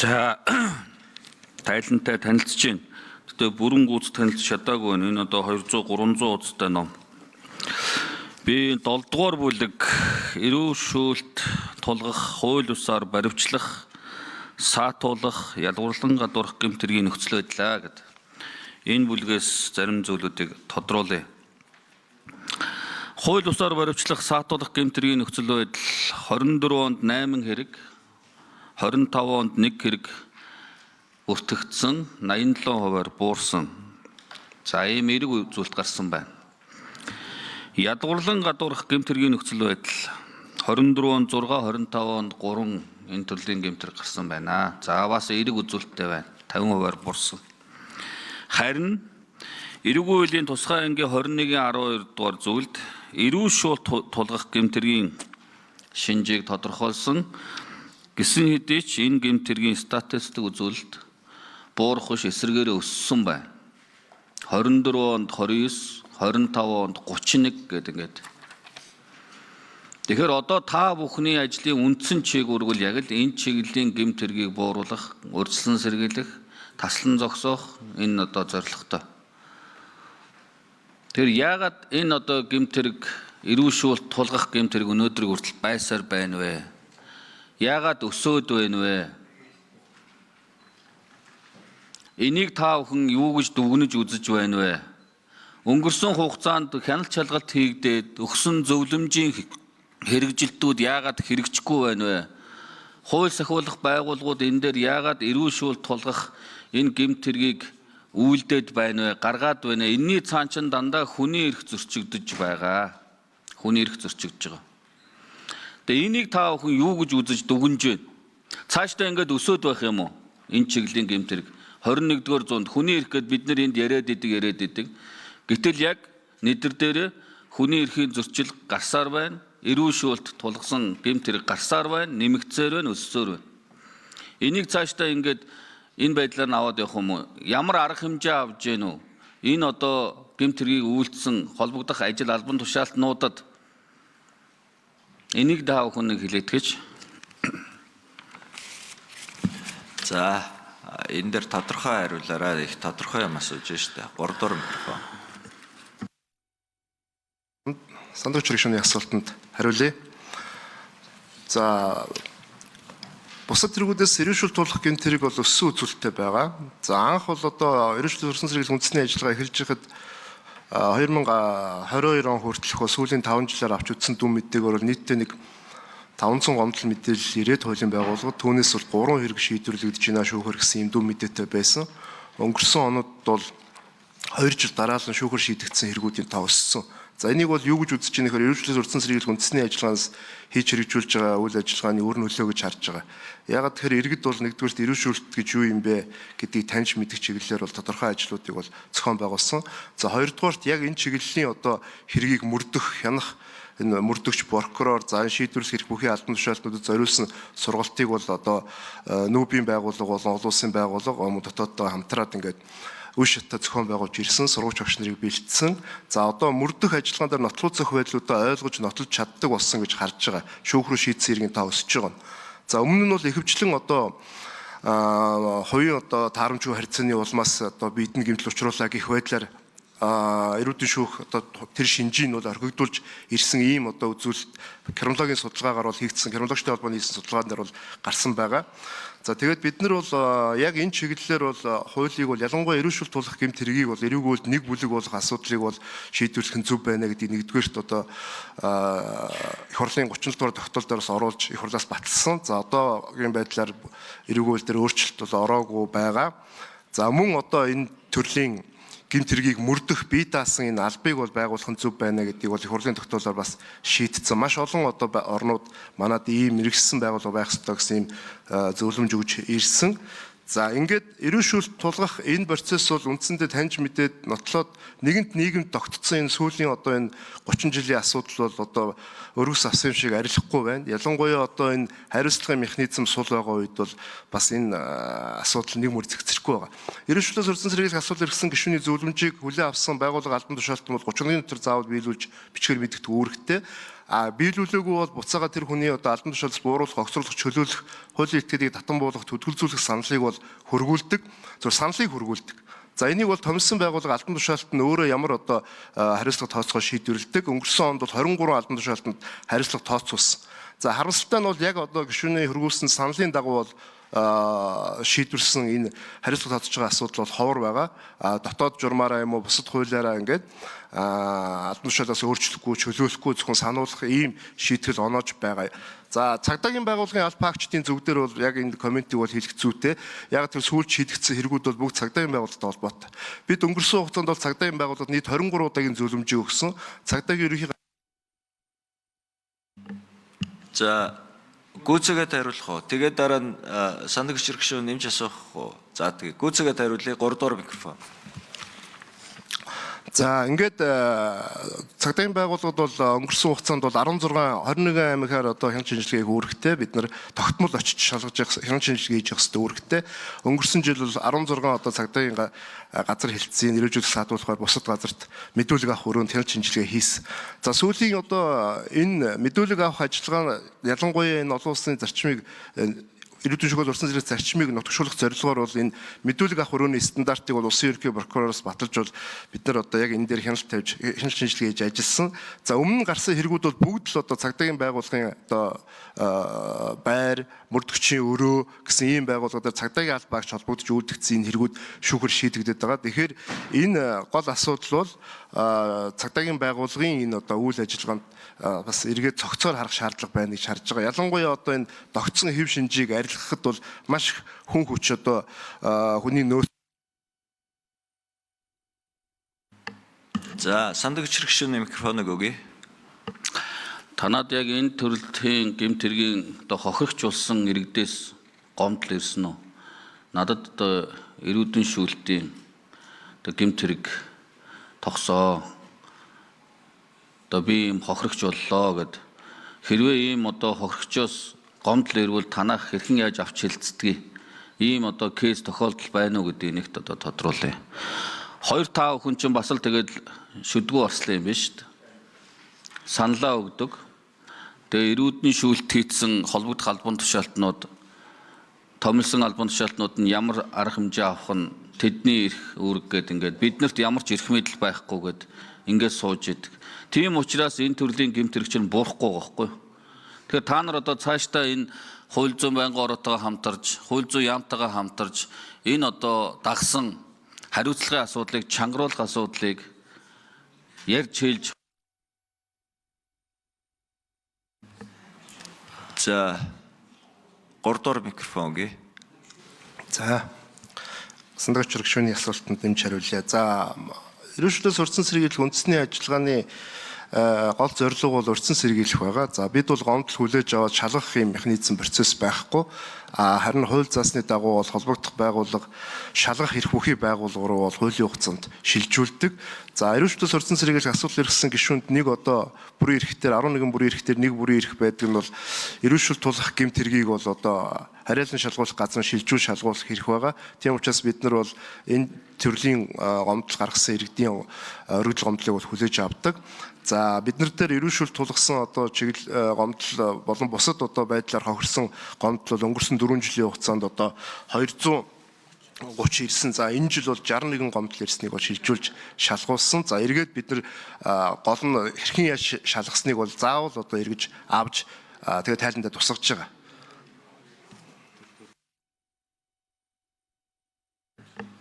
За тайлантай танилцж байна. Гэтэ бүрэн гүйц танилцж чадаагүй байна. Энэ одоо 200 300 утастай ном. Би 7 дугаар бүлэг эрүү шүүлт тулгах, хууль усаар баривчлах, саатуулах, ялгуурлан гадуурх гэмтэргийн нөхцөл байдлаа гэдэг. Энэ бүлгээс зарим зүйлүүдийг тодруулъя. Хууль усаар баривчлах, саатуулах гэмтэргийн нөхцөл байдал 24 онд 8 хэрэг, 25 онд 1 хэрэг өртөгдсөн, 87%-аар буурсан. За ийм эерэг зүйлт гарсан байна. Ядгуурлан гадуурх гэмтэргийн нөхцөл байдал 24 онд 6, 25 онд 3 энэ төрлийн гэмтэр гарсан байна. За бас эерэг үзүүлэлттэй байна. 50%-аар буурсан. Харин эрүүгийн хуулийн тусгай ангийн 21-12 дугаар зүйлд эрүү шуулт тулгах гэмтэргийн шинжийг тодорхойлсон. Гэсэн хэдий ч энэ гэмтэргийн статистик үзүүлэлт буурах биш эсрэгээрээ өссөн байна. 24 онд 29, 25 онд 31 гэдэг ингээд. Тэгэхээр одоо та бүхний ажлын үндсэн чиглэл яг л энэ чиглэлийн гэмтэргийг бууруулах, урьдчилан сэргийлэх, таслан зогсоох энэ одоо зорилготой. Тэгэхээр яагаад энэ одоо гэмтэрэг эрүү шүүлт тулгах гэмтэрэг өнөөдөр хүртэл байсаар байна вэ? Яагаад өсөөд байна вэ? Энийг та бүхэн юу гэж дүгнэж үзэж байна вэ? Өнгөрсөн хугацаанд хяналт шалгалт хийгдээд өгсөн зөвлөмжийн хэрэгжилтүүд яагаад хэрэгжихгүй байна вэ? Хууль сахиулах байгууллагууд энэ дээр яагаад эрүү шүүлт тулгах энэ гэмтэргийг үйлдээд байна вэ? Гаргаад байна вэ? Энийний цаан чинь дандаа хүний эрх зөрчигдөж байгаа. Хүний эрх зөрчигдөж байгаа. Тэгээ энийг та бүхэн юу гэж үзэж дүгнэж байна? Цаашдаа ингээд өсөөд байх юм уу? Энэ чиглэлийн гэмтэрэг 21-р зуунд хүний эрх гэд бид нар энд яриад идэг. Гэтэл яг нэдэр дээр хүний эрхийн зөрчил гарсаар байна. Эрүү шүүлт тулгасан гэмтэрэг гарсаар байна, нэмэгдсээр байна, өссөөр байна. Энийг цаашдаа ингээд энэ байдлаар нь аваад явах юм уу? Ямар арга хэмжээ авж гэнэ үү? Энэ одоо гэмтэргийг үйлдсэн холбогдох ажил албан тушаалтнуудад энийг та бүхэн хэлээд гэж. За энэ дээр тодорхой хариулаарай. Их тодорхой юм асууж штэ. 3 дугаар микрофон. Сандууч рэгшүүний асуултанд хариулъя. За бусад тэргүүдээс эрүү шүүлт тулгах гэмтэрэг бол өссөн үзүүлэлттэй байгаа. За анх бол одоо эрүү шүүлт урьдчилан сэргийлэх үндэсний ажиллагаа эхэлж байхад 2022 он хүртэлх сүүлийн 5 жилээр авч үзсэн дүн мэдээгээр бол нийтдээ нэг 500 гомдол мэдээлэл ирээд хуулийн байгууллагад түүнээс бол 3 хэрэг шийдвэрлэгдэж байна шүүхэр гэсэн юм дүн мэдээтэй байсан. Өнгөрсөн онод бол 2 жил дараалан шүүхэр шийдэгдсэн хэрэгүүдийн тоо өссөн. За энийг бол юу гэж үзэж байгаа нөхөр эрүү шүүлт урьдчилан сэргийлэх үндэсний ажиллагаанаас хийж хэрэгжүүлж байгаа үйл ажиллагааны үр нөлөө гэж харж байгаа. Яагаад тэгэхээр иргэд бол нэгдүгээрт эрүү шүүлт гэж юу юм бэ гэдгийг таньж мэдэх чиглэлээр бол тодорхой ажлуудыг бол зохион байгуулсан. За хоёрдугаарт яг энэ чиглэлийн одоо хэргийг мөрдөх, хянах энэ мөрдөгч прокурор, за шийдвэрлэх хэрэг бүхий албан тушаалтнуудад зориулсан сургалтыг бол одоо нүүбийн байгууллага болон олон улсын байгууллага дотооддоо хамтраад ингээд үе шаттай зохион байгуулж ирсэн, сургууч багш нарыг бэлдсэн. За одоо мөрдөх ажиллагаан дээр нотлууцах байдлуудаа ойлгож нотлож чаддаг болсон гэж харж байгаа. Шүүх рүү шийдсэн иргэн та өсөж байгаа. За өмнө нь бол ихэвчлэн одоо хувийн одоо таарамжгүй харьцааны улмаас одоо биедэн гэмтэл учруулаа гэх байдлаар эрүүдэн шүүх одоо тэр шинжийг нь бол орхигдуулж ирсэн ийм одоо үзүүлэлт криминологийн судалгаагаар бол хийгдсэн, криминологчтой холбооны хийсэн судалгаан дээр бол гарсан байгаа. За тэгээд бид нар бол яг энэ чиглэлээр бол хуулийг бол ялангуяа эрүү шүүлт тулгах гэмтэргийг бол эрүүгийн хуульд нэг бүлэг болох асуудлыг бол шийдвэрлэх нь зөв байна гэдэг нэгдүгээрт одоо их хурлын 37 дугаар тогтоолдоороос оруулж их хурлаас баталсан. За одоогийн байдлаар эрүүгийн хууль дээр өөрчлөлт бол ороогүй байгаа. За мөн одоо энэ төрлийн гэмтэргийг мөрдөх бие даасан энэ албыг бол байгуулах нь зөв байна гэдгийг бол их хурлын тогтоолоор бас шийдсэн. Маш олон одоо орнууд манад ийм мэрэгсэн байгууллага байх ёстой гэсэн ийм зөвлөмж өгж ирсэн. За ингээд эрүү шүүлт тулгах энэ процесс бол үндсэндээ таньж мэдээд нотлоод нэгэнт нийгэмд тогтцсон энэ сүүлийн одоо энэ 30 жилийн асуудал бол одоо өргөс авсан шиг арилахгүй байна. Ялангуяа одоо энэ хариуцлагын механизм сул байгаа үед бол бас энэ асуудал нэг мөр зэгцэхгүй байгаа. Эрүү шүүлтээс урьдчилан сэргийлэх асуудал эрхсэн гишүүний зөвлөмжийг хүлээн авсан байгууллага албан тушаалтан бол 30 өдрийн дотор заавал биелүүлж бичгээр мэдэгдэх үүрэгтэй. биелүүлээгүй бол буцаага тэр хүний одоо албан тушаалаас бууруулах, огцруулах, чөлөөлөх, хуулийн этгээдийг татан буулгах, төдөлзүүлэх саналыг бол хөргүүлдэг. Зөв саналыг хөргүүлдэг. За энийг бол томилсон байгууллага албан тушаалтанд өөрөө ямар одоо хариуцлага тооцоогоо шийдвэрлэдэг. Өнгөрсөн онд бол 23 албан тушаалтанд хариуцлага тооцуулсан. За харамсалтай нь бол яг одоо гишүүний хөргүүлсэн саналын дагуу бол шийдвэрсэн энэ хариуцлага татж байгаа асуудал бол ховор байгаа. Дотоод журмаараа юм уу бусад хуулиараа ингээд албан тушаалаас өөрчлөхгүй, чөлөөлөхгүй зөвхөн сануулгах ийм шийтгэл оноож байгаа. За цагдаагийн байгууллагын аль паагчдын зөв дээр бол яг энэ комментиг бол хэлэх зүйтэй. Яг тэр сүүлд шийдэгдсэн хэрэгүүд бол бүгд цагдаагийн байгууллагатай холбоотой. Бид өнгөрсөн хугацаанд бол цагдаагийн байгууллагад нийт 23 удаагийн зөвлөмжийг өгсөн. Цагдаагийн ерөнхий За гүйцэгээд хариулах уу? Тэгээд дараа нь сандаг гишүүн гишүүн нэмж асуух уу? За тэгээ гүйцэгээд хариулъя. 3 дугаар микрофон. За ингээд цагдаагийн байгууллагад бол өнгөрсөн хугацаанд бол 21 аймагаар одоо хяналт шинжилгээг үүрэгтэй бид нар тогтмол очиж шалгаж явах хяналт шинжилгээ хийж явах хэрэгтэй үүрэгтэй. Өнгөрсөн жил бол 16 одоо цагдаагийн газар хэлтсийн нэрвжүүлэх саадуулахаар бусад газарт мэдүүлэг авах өрөөнд хяналт шинжилгээ хийсэн. За сүүлийн одоо энэ мэдүүлэг авах ажиллагаа ялангуяа энэ олон улсын зарчмыг Ирээдүйн шүүхэл урьдчилан зэрэг зарчмыг нотгшуулах зорилгоор бол энэ мэдүүлэг авах өрөөний стандартыг бол улсын ерөнхий прокуророос баталж бол бид нар одоо яг энэ дээр хяналт шинжилгээ хийж ажилласан. За өмнө гарсан хэрэгүүд бол бүгд л одоо цагдаагийн байгууллагын одоо байр, мөрдөгчийн өрөө гэсэн ийм байгууллагуудаар цагдаагийн аль багч холбогдож үйлдэгдсэн энэ хэрэгүүд шүүхэр шийдэгдээд байгаа. Тэгэхээр энэ гол асуудал бол цагдаагийн байгууллагын энэ одоо үйл ажиллагаанд бас эргээд цогцоор харах шаардлага байна гэж харж байгаа. Ялангуяа одоо энэ тогтсон хэв шинжийг арилгахад бол маш хүн хүч одоо хүний нөөц. За сандаг гишүүн микрофоныг өгье. Танад яг энэ төрөлхийн гэмт хэргийн одоо хохирогчулсан иргэдээс гомдол ирсэн үү? Надад одоо эрүүдэн шүүлтийн одоо гэмт хэрэг тогсоо. Одоо би ийм хохирогч боллоо гэд хэрвээ ийм одоо хохирогчоос гомдол ирвэл танах хэрхэн яаж авч хэлцдэг ийм одоо кейс тохиолдол байна уу гэдэг нэгт одоо тодруулъя. 2-5 хүн чинь бас л тэгээд шүдгүү орслоо юм байна шүү дээ. Саналаа өгдөг. Тэгээ эрүүдний шүүлт хийсэн холбогдох албан тушаалтнууд томилсон албан тушаалтнууд нь ямар арга хэмжээ авах нь тэдний эрх үүрэг гэдэг ингээд биднэрт ямар ч эрх мэдэл байхгүй гэд ингээд сууж идэг. Тийм учраас энэ төрлийн гэмт хэрэг чинь буурахгүй байхгүй. Тэгэхээр та нар одоо цаашдаа энэ хууль зүйн байнгын ороотойгоо хамтарч, хууль зүйн яамтайгаа хамтарч энэ одоо дагсан хариуцлагын асуудлыг чангруулах асуудлыг ярьж хэлж. За 3 дугаар микрофон өгье. За сандаг гишүүний асуултанд нэмж хариулъя. За ерөнхийдөө урьдчилан сэргийлэх үндэсний ажиллагааны гол зорилго бол урьдчилан сэргийлэх байгаа. За бид бол гомдол хүлээж аваад шалгах юм механизм процесс байхгүй. Харин хууль заасны дагуу бол холбогдох байгууллага шалгах эрх бүхий байгууллага руу бол хуулийн хугацаанд шилжүүлдэг. За ерөнхийдөө урьдчилан сэргийлэх асуудал ирсэн гишүүнд нэг одоо бүрийн эрхтэр 11 бүрийн эрхтэр нэг бүрийн эрх байдаг нь бол ерөнхийдөө тулах гэмт хэргийг бол одоо хариалан шалгуулах газар шилжүүл шалгуулах хэрэг байгаа. Тийм учраас бид нар бол энэ төрлийн гомдол гаргасан иргэдийн өргөдөл гомдлыг бол хүлээж авдаг. За бид нар дээр ерөнхийдөө тулгсан одоо чиглэл гомдол болон бусад одоо байдлаар хохирсон гомдол бол өнгөрсөн 4 жилийн хугацаанд одоо 230 ирсэн. За энэ жил бол 61 гомдол ирснийг бол шилжүүлж шалгуулсан. За эргээд бид нар гол нь хэрхэн яаж шалгасныг бол заавал одоо эргэж авч тэгээд тайландаа тусгаж байгаа.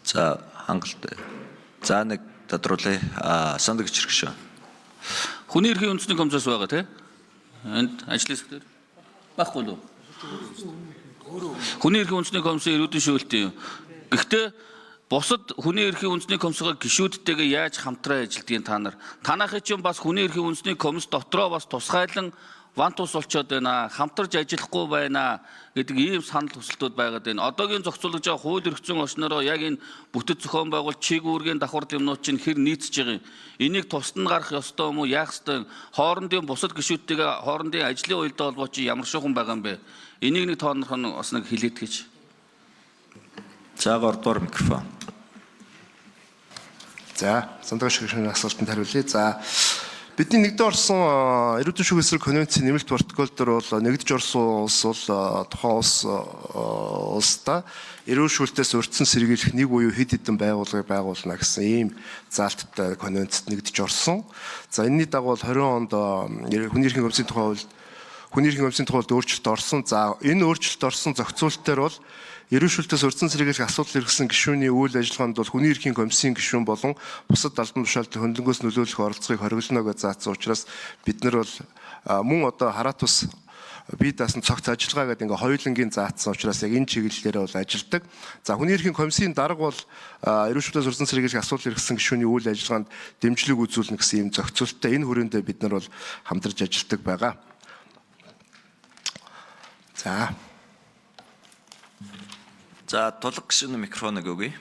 За хангалттай. За нэг тодруулъя. Сандаг гишүүн. Хүний эрхийн үндэсний комиссаас байгаа тийм. Энд ажлын хэсгээр байхгүй л үү? Хүний эрхийн үндэсний комиссын эрүүдэн шүүлтийн. Гэхдээ бусад хүний эрхийн үндэсний комиссоо гишүүдтэйгээ яаж хамтран ажилдгийг та нар. Танахын чинь бас хүний эрхийн үндэсний комисс дотроо бас тусгайлан вант ус олцоод байна, хамтарч ажиллахгүй байна гэдэг ийм санал хүсэлтүүд байгаад байна. Одоогийн зохицуулж байгаа хууль эрх зүйн орчнороо яг энэ бүтэц зохион байгуул чиг үүргийн давхар юмнууд чинь хэр нийцж байгаа юм. Энийг тусад нь гарах ёстой юм уу? Яах ёстой юм? Хоорондын бусад гишүүдтэйгээ хоорондын ажлын уялдаа холбоо чи ямар шухан байгаа юм бэ? Энийг нэг тоонох нь бас нэг хэлээд гэж. За 3 дугаар микрофон. За сандаг гишүүний асуултанд хариулъя. За Бидний нэгдэн орсон эрүүдэн шүүх эсрэг конвенцийн нэмэлт протокол дээр бол нэгдэж орсон улс бол тухайн улсдаа эрүүл шүүлтээс урьдчилан сэргийлэх нэг буюу хэд хэдэн байгууллагыг байгуулна гэсэн ийм заалттай конвенцэд нэгдэж орсон. За энэний дагуу 20 онд хүний эрхийн комиссийн тухай хувьд өөрчлөлт орсон. За энэ өөрчлөлт орсон зохицуулт дээр бол эрүүл шүүлтээс урьдчилан сэргийлэх асуудал иргэсэн гишүүний үйл ажиллагаанд бол хүний эрхийн комиссийн гишүүн болон бусад албан тушаалтын хөндлөнгөөс нөлөөлөх оролцогийг хориглоно гэж заасан учраас бид нар бол мөн одоо хараат ус бие даасан цогц ажиллагаа гэдэг ингээ хоёулангийн заасан учраас яг энэ чиглэлээр бол ажилладаг. За хүний эрхийн комиссийн дарга бол эрүүл шүүлтээс урьдчилан сэргийлэх асуудал иргэсэн гишүүний үйл ажиллагаанд дэмжлэг үзүүлнэ гэсэн ийм зохицуулттай энэ хүрээндээ бид нар бол хамтарч ажилладаг байгаа. За За тулг гишүүний микрофоныг өгье.